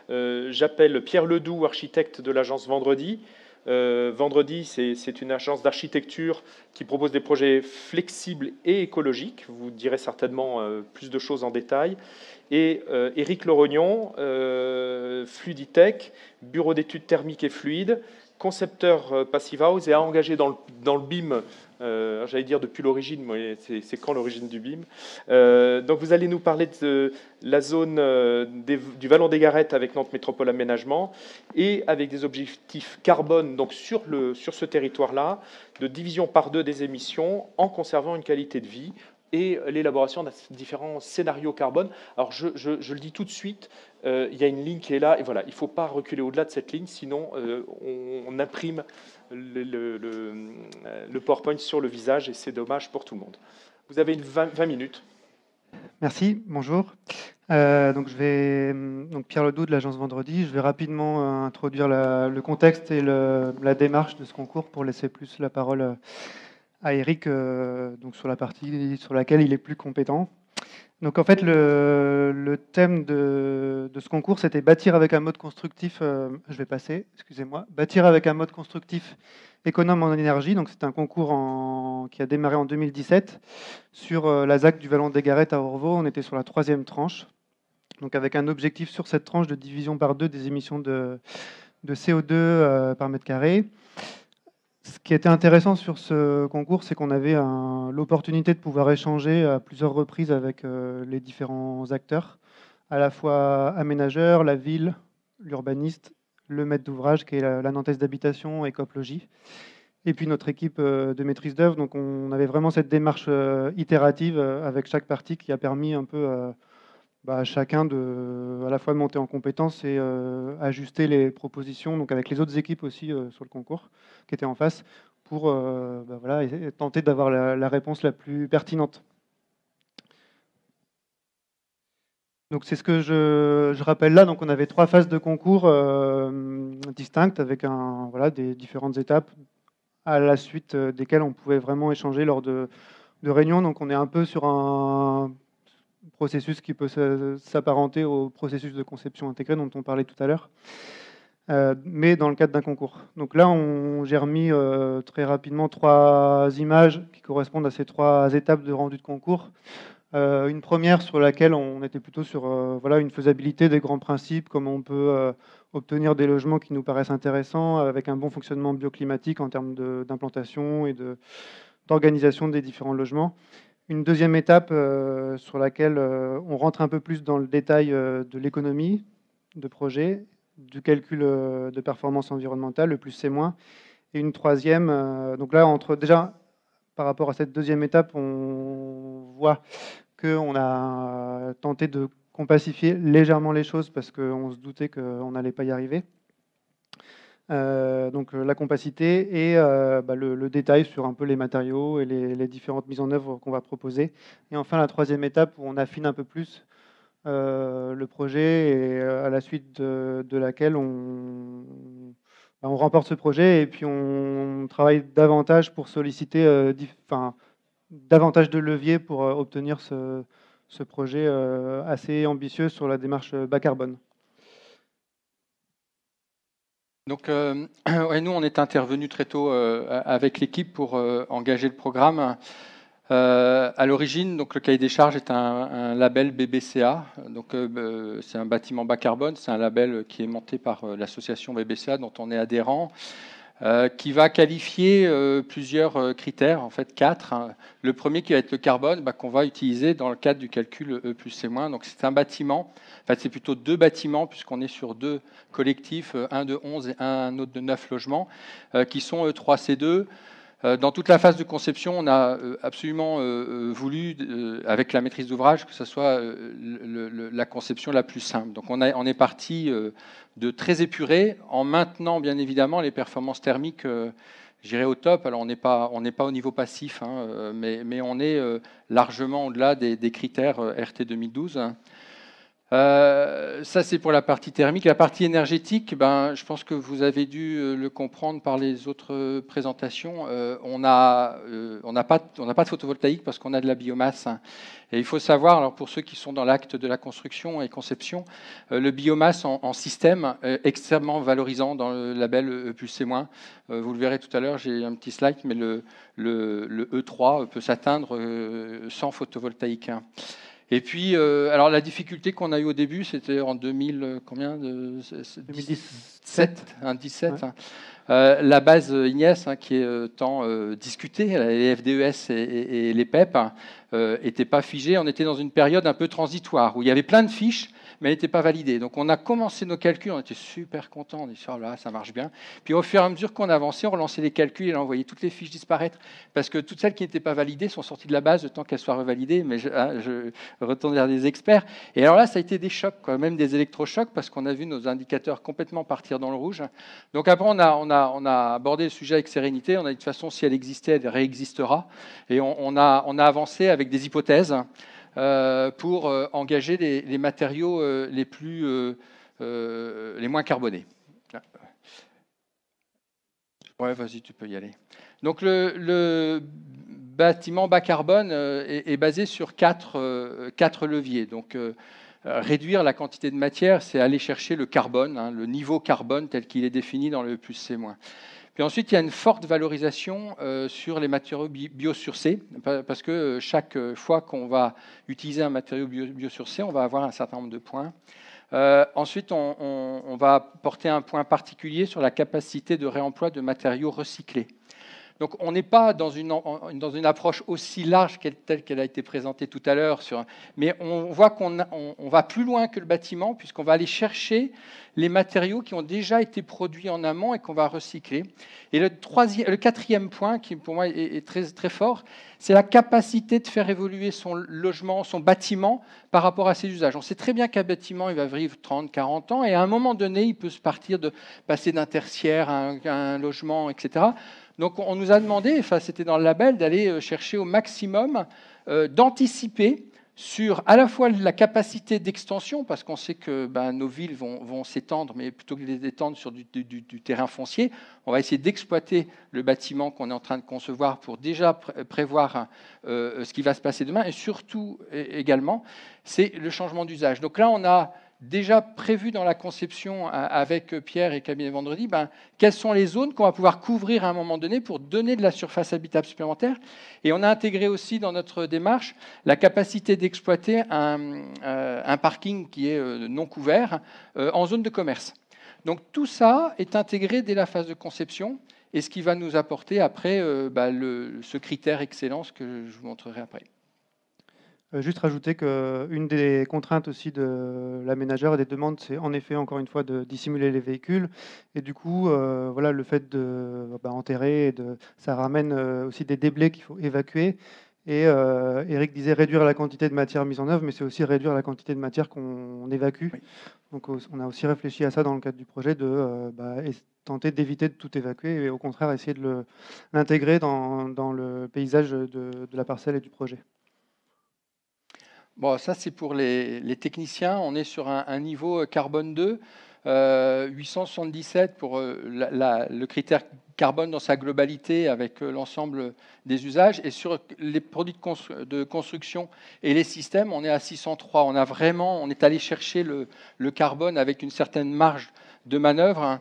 J'appelle Pierre Ledoux, architecte de l'agence Vendredi. Vendredi, c'est une agence d'architecture qui propose des projets flexibles et écologiques. Vous direz certainement plus de choses en détail. Et Éric Lorognon, Fluiditech, bureau d'études thermiques et fluides, concepteur Passive House et a engagé dans le BIM, j'allais dire depuis l'origine, mais c'est quand l'origine du BIM. Donc vous allez nous parler de la zone du Vallon des Garettes avec Nantes Métropole Aménagement et avec des objectifs carbone donc sur ce territoire-là, de division par 2 des émissions en conservant une qualité de vie et l'élaboration de différents scénarios carbone. Alors je le dis tout de suite, il y a une ligne qui est là, et voilà, il ne faut pas reculer au-delà de cette ligne, sinon on imprime le PowerPoint sur le visage, et c'est dommage pour tout le monde. Vous avez 20 minutes. Merci, bonjour. Donc Pierre Ledoux de l'agence Vendredi. Je vais rapidement introduire le contexte et la démarche de ce concours pour laisser plus la parole à Eric donc sur la partie sur laquelle il est plus compétent. Donc en fait, le thème de ce concours, c'était bâtir avec un mode constructif, je vais passer, excusez-moi, bâtir avec un mode constructif économe en énergie. Donc c'est un concours qui a démarré en 2017 sur la ZAC du Vallon des Garettes à Orvaux. On était sur la 3e tranche, donc avec un objectif sur cette tranche de division par 2 des émissions de CO2 par mètre carré. Ce qui était intéressant sur ce concours, c'est qu'on avait l'opportunité de pouvoir échanger à plusieurs reprises avec les différents acteurs, à la fois aménageurs, la ville, l'urbaniste, le maître d'ouvrage, qui est la Nantaise d'habitation et Coplogie, et puis notre équipe de maîtrise d'œuvre. Donc on avait vraiment cette démarche itérative avec chaque partie qui a permis un peu à chacun à la fois de monter en compétence et ajuster les propositions, donc avec les autres équipes aussi sur le concours qui étaient en face, pour voilà, et tenter d'avoir la réponse la plus pertinente. Donc c'est ce que je rappelle là. Donc on avait 3 phases de concours distinctes avec voilà, des différentes étapes à la suite desquelles on pouvait vraiment échanger lors de réunions. Donc on est un peu sur un processus qui peut s'apparenter au processus de conception intégrée dont on parlait tout à l'heure, mais dans le cadre d'un concours. Donc là, j'ai remis très rapidement 3 images qui correspondent à ces 3 étapes de rendu de concours. Une première sur laquelle on était plutôt sur voilà, une faisabilité des grands principes, comment on peut obtenir des logements qui nous paraissent intéressants, avec un bon fonctionnement bioclimatique en termes d'implantation et d'organisation des différents logements. Une deuxième étape sur laquelle on rentre un peu plus dans le détail de l'économie de projet, du calcul de performance environnementale, le plus c'est moins. Et une troisième, donc là, déjà, par rapport à cette deuxième étape, on voit qu'on a tenté de compacifier légèrement les choses parce qu'on se doutait qu'on n'allait pas y arriver. Donc la compacité et le détail sur un peu les matériaux et les différentes mises en œuvre qu'on va proposer. Et enfin la troisième étape où on affine un peu plus le projet et à la suite de laquelle on remporte ce projet et puis on travaille davantage pour solliciter davantage de leviers pour obtenir ce projet assez ambitieux sur la démarche bas carbone. Donc, ouais, nous, on est intervenu très tôt avec l'équipe pour engager le programme. À l'origine, donc le cahier des charges est un label BBCA. Donc, c'est un bâtiment bas carbone. C'est un label qui est monté par l'association BBCA, dont on est adhérent, qui va qualifier plusieurs critères, en fait 4. Hein. Le premier qui va être le carbone, qu'on va utiliser dans le cadre du calcul E plus C-. Donc, c'est un bâtiment. En fait, c'est plutôt 2 bâtiments, puisqu'on est sur 2 collectifs, un de 11 et un autre de 9 logements, qui sont E3C2. Dans toute la phase de conception, on a absolument voulu, avec la maîtrise d'ouvrage, que ce soit la conception la plus simple. Donc on est parti de très épuré, en maintenant bien évidemment les performances thermiques, j'irai au top. Alors on n'est pas au niveau passif, hein, mais on est largement au-delà des critères RT 2012. Ça, c'est pour la partie thermique. La partie énergétique, ben, je pense que vous avez dû le comprendre par les autres présentations. On n'a pas de photovoltaïque parce qu'on a de la biomasse. Et il faut savoir, alors pour ceux qui sont dans l'acte de la construction et conception, le biomasse en système est extrêmement valorisant dans le label E+C-. Vous le verrez tout à l'heure, j'ai un petit slide, mais le E3 peut s'atteindre sans photovoltaïque. Et puis, alors la difficulté qu'on a eue au début, c'était en 2017, 17. Ouais. La base Ignace, qui est tant discutée, les FDES et les PEP, n'étaient pas figées. On était dans une période un peu transitoire où il y avait plein de fiches, mais elles n'étaient pas validées. Donc on a commencé nos calculs, on était super contents, on dit oh là, ça marche bien. Puis au fur et à mesure qu'on avançait, on relançait les calculs et on voyait toutes les fiches disparaître parce que toutes celles qui n'étaient pas validées sont sorties de la base le temps qu'elles soient revalidées. Mais je retourne vers des experts. Et alors là, ça a été des chocs, quoi, même des électrochocs, parce qu'on a vu nos indicateurs complètement partir dans le rouge. Donc après, on a abordé le sujet avec sérénité. On a dit de toute façon, si elle existait, elle réexistera. Et on a avancé avec des hypothèses pour engager les matériaux les moins carbonés. Ouais, vas-y, tu peux y aller. Donc le bâtiment bas carbone est basé sur quatre leviers. Donc réduire la quantité de matière, c'est aller chercher le carbone, le niveau carbone tel qu'il est défini dans le +C-. Puis ensuite, il y a une forte valorisation sur les matériaux biosourcés, parce que chaque fois qu'on va utiliser un matériau biosourcé, on va avoir un certain nombre de points. Ensuite, on va porter un point particulier sur la capacité de réemploi de matériaux recyclés. Donc on n'est pas dans une approche aussi large telle qu'elle a été présentée tout à l'heure, mais on voit qu'on va plus loin que le bâtiment, puisqu'on va aller chercher les matériaux qui ont déjà été produits en amont et qu'on va recycler. Et le quatrième point, qui pour moi est très, très fort, c'est la capacité de faire évoluer son logement, son bâtiment par rapport à ses usages. On sait très bien qu'un bâtiment, il va vivre 30, 40 ans, et à un moment donné, il peut se passer d'un tertiaire à un logement, etc. Donc on nous a demandé, enfin c'était dans le label, d'aller chercher au maximum d'anticiper sur à la fois la capacité d'extension, parce qu'on sait que nos villes vont s'étendre, mais plutôt que de les étendre sur du terrain foncier, on va essayer d'exploiter le bâtiment qu'on est en train de concevoir pour déjà prévoir ce qui va se passer demain, et surtout également, c'est le changement d'usage. Donc là, on a déjà prévu dans la conception avec Pierre et Cabinet Vendredi, quelles sont les zones qu'on va pouvoir couvrir à un moment donné pour donner de la surface habitable supplémentaire. Et on a intégré aussi dans notre démarche la capacité d'exploiter un parking qui est non couvert en zone de commerce. Donc tout ça est intégré dès la phase de conception, et ce qui va nous apporter après ce critère excellence que je vous montrerai après. Juste rajouter qu'une des contraintes aussi de l'aménageur et des demandes, c'est en effet, encore une fois, de dissimuler les véhicules. Et du coup, voilà, le fait de enterrer, ça ramène aussi des déblais qu'il faut évacuer. Et Eric disait réduire la quantité de matière mise en œuvre, mais c'est aussi réduire la quantité de matière qu'on évacue. Oui. Donc on a aussi réfléchi à ça dans le cadre du projet, de tenter d'éviter de tout évacuer et au contraire essayer de l'intégrer dans le paysage de la parcelle et du projet. Bon, ça, c'est pour les techniciens. On est sur un niveau carbone 2, 877 pour le critère carbone dans sa globalité avec l'ensemble des usages. Et sur les produits de construction et les systèmes, on est à 603. On est allé chercher le carbone avec une certaine marge de manœuvre.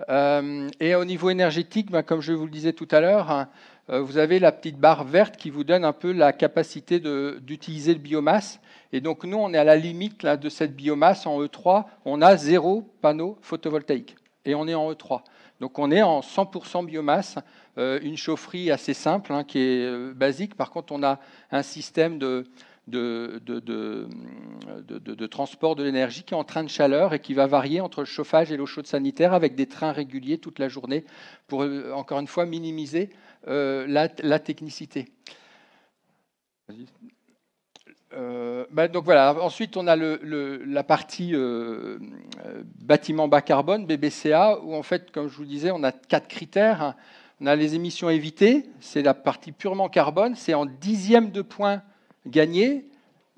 Et au niveau énergétique, comme je vous le disais tout à l'heure, vous avez la petite barre verte qui vous donne un peu la capacité d'utiliser le biomasse. Et donc nous, on est à la limite là, de cette biomasse en E3. On a 0 panneau photovoltaïque et on est en E3. Donc on est en 100% biomasse, une chaufferie assez simple qui est basique. Par contre, on a un système de transport de l'énergie qui est en train de chaleur et qui va varier entre le chauffage et l'eau chaude sanitaire avec des trains réguliers toute la journée pour, encore une fois, minimiser la technicité. Donc voilà. Ensuite, on a la partie bâtiment bas carbone, BBCA, où en fait, comme je vous le disais, on a 4 critères. On a les émissions évitées, c'est la partie purement carbone, c'est en dixième de point gagné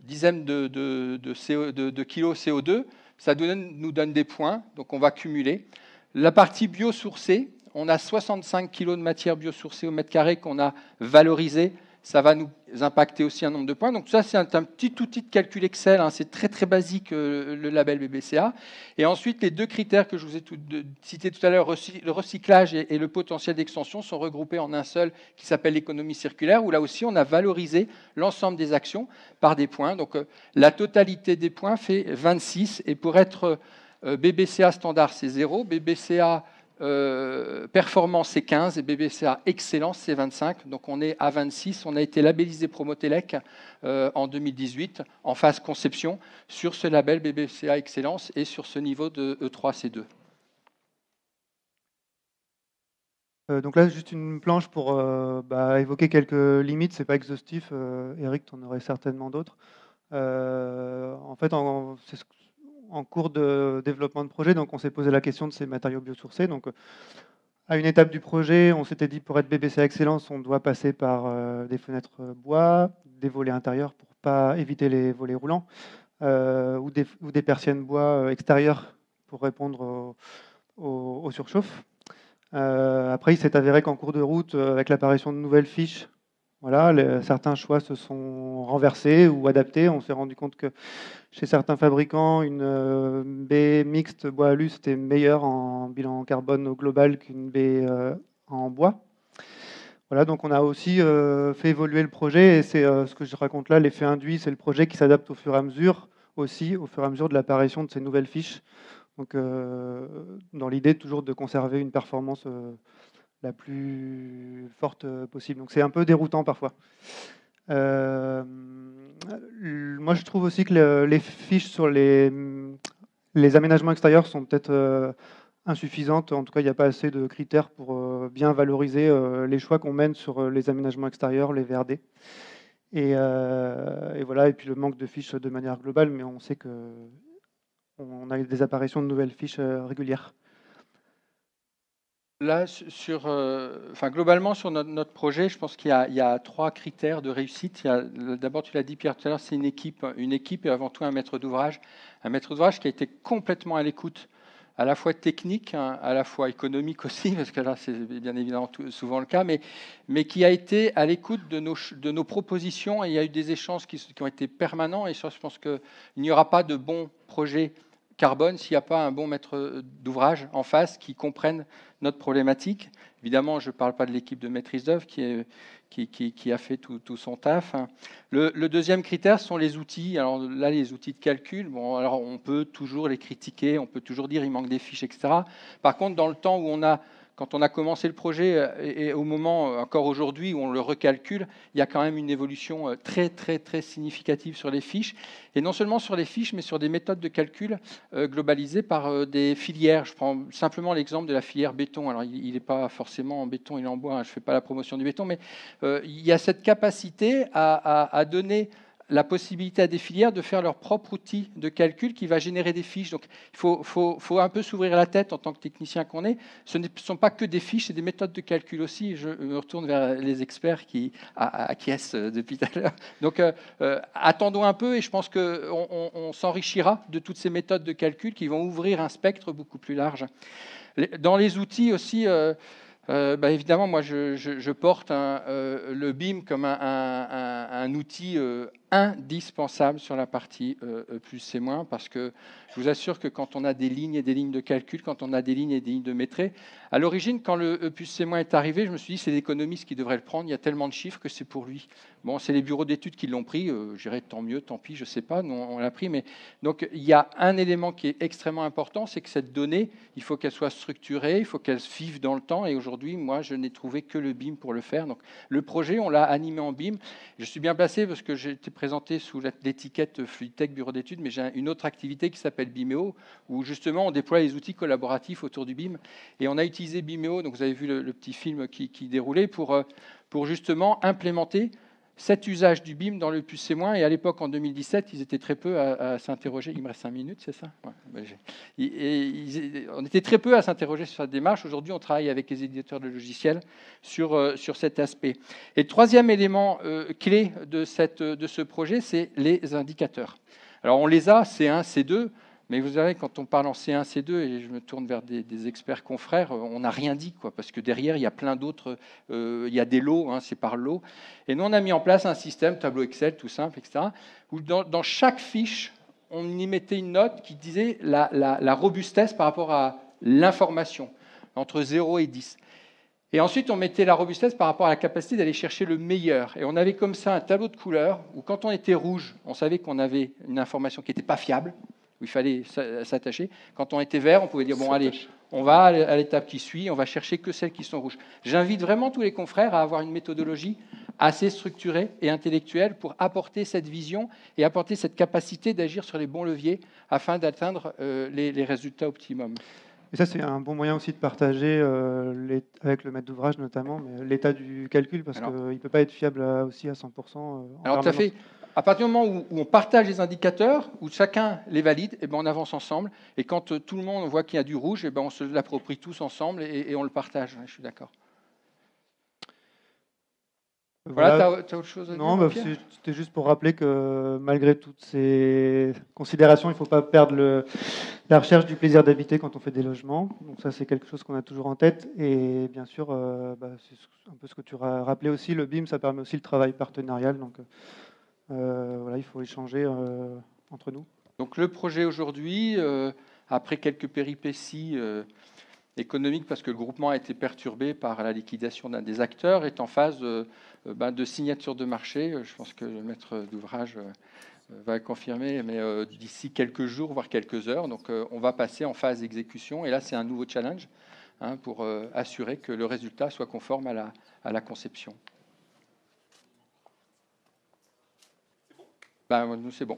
dizaines de kilos CO2, ça nous donne des points, donc on va cumuler. La partie biosourcée, on a 65 kilos de matière biosourcée au mètre carré qu'on a valorisé. Ça va nous impacter aussi un nombre de points. Donc ça, c'est un petit outil de calcul Excel. Hein. C'est très, très basique, le label BBCA. Et ensuite, les deux critères que je vous ai cités tout à l'heure, le recyclage et le potentiel d'extension, sont regroupés en un seul qui s'appelle l'économie circulaire, où là aussi, on a valorisé l'ensemble des actions par des points. Donc la totalité des points fait 26. Et pour être BBCA standard, c'est 0. BBCA performance, c'est 15, et BBCA excellence, c'est 25. Donc on est à 26. On a été labellisé Promotelec en 2018 en phase conception sur ce label BBCA excellence et sur ce niveau de E3C2. Donc là, juste une planche pour évoquer quelques limites. C'est pas exhaustif. Eric, tu en aurais certainement d'autres. En fait, c'est en cours de développement de projet, donc on s'est posé la question de ces matériaux biosourcés. Donc, à une étape du projet, on s'était dit pour être BBCA Excellence, on doit passer par des fenêtres bois, des volets intérieurs pour pas éviter les volets roulants, ou des persiennes bois extérieures pour répondre aux surchauffes. Après, il s'est avéré qu'en cours de route, avec l'apparition de nouvelles fiches, voilà, certains choix se sont renversés ou adaptés. On s'est rendu compte que chez certains fabricants, une baie mixte bois alu était meilleure en bilan carbone au global qu'une baie en bois. Voilà, donc on a aussi fait évoluer le projet, et c'est ce que je raconte là, l'effet induit, c'est le projet qui s'adapte au fur et à mesure, aussi au fur et à mesure de l'apparition de ces nouvelles fiches. Donc, dans l'idée toujours de conserver une performance la plus forte possible. Donc c'est un peu déroutant parfois. Moi je trouve aussi que les fiches sur les aménagements extérieurs sont peut-être insuffisantes. En tout cas, il n'y a pas assez de critères pour bien valoriser les choix qu'on mène sur les aménagements extérieurs, les VRD. Et voilà, et puis le manque de fiches de manière globale, mais on sait qu'on a des apparitions de nouvelles fiches régulières. Là, globalement, sur notre projet, je pense qu'il y a 3 critères de réussite. D'abord, tu l'as dit, Pierre, tout à l'heure, c'est une équipe et avant tout un maître d'ouvrage. Un maître d'ouvrage qui a été complètement à l'écoute, à la fois technique, hein, à la fois économique aussi, parce que là, c'est bien évidemment souvent le cas, mais qui a été à l'écoute de nos propositions, et il y a eu des échanges qui ont été permanents, et ça, je pense qu'il n'y aura pas de bon projet carbone s'il n'y a pas un bon maître d'ouvrage en face qui comprenne notre problématique. Évidemment, je ne parle pas de l'équipe de maîtrise d'œuvre qui a fait tout son taf. Le deuxième critère sont les outils. Alors là, les outils de calcul, bon, alors on peut toujours les critiquer, on peut toujours dire il manque des fiches, etc. Par contre, dans le temps où quand on a commencé le projet et au moment, encore aujourd'hui, où on le recalcule, il y a quand même une évolution très, très, très significative sur les fiches. Et non seulement sur les fiches, mais sur des méthodes de calcul globalisées par des filières. Je prends simplement l'exemple de la filière béton. Alors, il n'est pas forcément en béton, il est en bois. Hein, je ne fais pas la promotion du béton, mais il y a cette capacité à donner la possibilité à des filières de faire leur propre outil de calcul qui va générer des fiches. Donc, il faut un peu s'ouvrir la tête en tant que technicien qu'on est. Ce ne sont pas que des fiches, c'est des méthodes de calcul aussi. Je me retourne vers les experts qui acquiescent depuis tout à l'heure. Donc, attendons un peu et je pense qu'on s'enrichira de toutes ces méthodes de calcul qui vont ouvrir un spectre beaucoup plus large. Dans les outils aussi... évidemment, moi, je porte le BIM comme un outil indispensable sur la partie plus C-, parce que je vous assure que quand on a des lignes et des lignes de calcul, quand on a des lignes et des lignes de métré, à l'origine, quand le plus C- est arrivé, je me suis dit c'est l'économiste qui devrait le prendre, il y a tellement de chiffres que c'est pour lui. Bon, c'est les bureaux d'études qui l'ont pris, je dirais tant mieux, tant pis, je ne sais pas, nous on l'a pris, mais donc il y a un élément qui est extrêmement important, c'est que cette donnée, il faut qu'elle soit structurée, il faut qu'elle vive dans le temps, et aujourd'hui, moi, je n'ai trouvé que le BIM pour le faire. Donc le projet, on l'a animé en BIM. Je suis bien placé parce que j'ai été présenté sous l'étiquette Fluidtech Bureau d'études, mais j'ai une autre activité qui s'appelle BIMEO, où justement on déploie les outils collaboratifs autour du BIM. Et on a utilisé BIMEO, donc vous avez vu le petit film qui déroulait, pour justement implémenter cet usage du BIM dans le plus c'est moins. Et à l'époque, en 2017, ils étaient très peu à s'interroger. Il me reste 5 minutes, c'est ça? On était très peu à s'interroger sur cette démarche. Aujourd'hui, on travaille avec les éditeurs de logiciels sur cet aspect. Et le troisième élément clé de ce projet, c'est les indicateurs. Alors, on les a, C1, C2. Mais vous savez, quand on parle en C1, C2, et je me tourne vers des experts confrères, on n'a rien dit, quoi, parce que derrière, il y a plein d'autres, il y a des lots, hein, c'est par lot. Et nous, on a mis en place un système, tableau Excel, tout simple, etc., où dans chaque fiche, on y mettait une note qui disait la robustesse par rapport à l'information, entre 0 et 10. Et ensuite, on mettait la robustesse par rapport à la capacité d'aller chercher le meilleur. Et on avait comme ça un tableau de couleurs, où quand on était rouge, on savait qu'on avait une information qui n'était pas fiable, où il fallait s'attacher. Quand on était vert, on pouvait dire, bon, allez, on va à l'étape qui suit, on va chercher que celles qui sont rouges. J'invite vraiment tous les confrères à avoir une méthodologie assez structurée et intellectuelle pour apporter cette vision et apporter cette capacité d'agir sur les bons leviers afin d'atteindre les résultats optimums. Et ça, c'est un bon moyen aussi de partager avec le maître d'ouvrage notamment, mais l'état du calcul, parce qu'il ne peut pas être fiable aussi à 100%. Alors, tout à fait. À partir du moment où on partage les indicateurs, où chacun les valide, et ben on avance ensemble. Et quand tout le monde voit qu'il y a du rouge, et ben on se l'approprie tous ensemble et on le partage. Je suis d'accord. Voilà, tu as autre chose à dire? Non, c'était juste pour rappeler que malgré toutes ces considérations, il ne faut pas perdre la recherche du plaisir d'habiter quand on fait des logements. Donc ça, c'est quelque chose qu'on a toujours en tête. Et bien sûr, c'est un peu ce que tu as rappelé aussi, le BIM, ça permet aussi le travail partenarial. Donc voilà, il faut échanger entre nous. Donc le projet aujourd'hui, après quelques péripéties économiques, parce que le groupement a été perturbé par la liquidation d'un des acteurs, est en phase de signature de marché. Je pense que le maître d'ouvrage va confirmer, mais d'ici quelques jours, voire quelques heures. Donc on va passer en phase d'exécution. Et là, c'est un nouveau challenge pour assurer que le résultat soit conforme à la conception. Nous, c'est bon.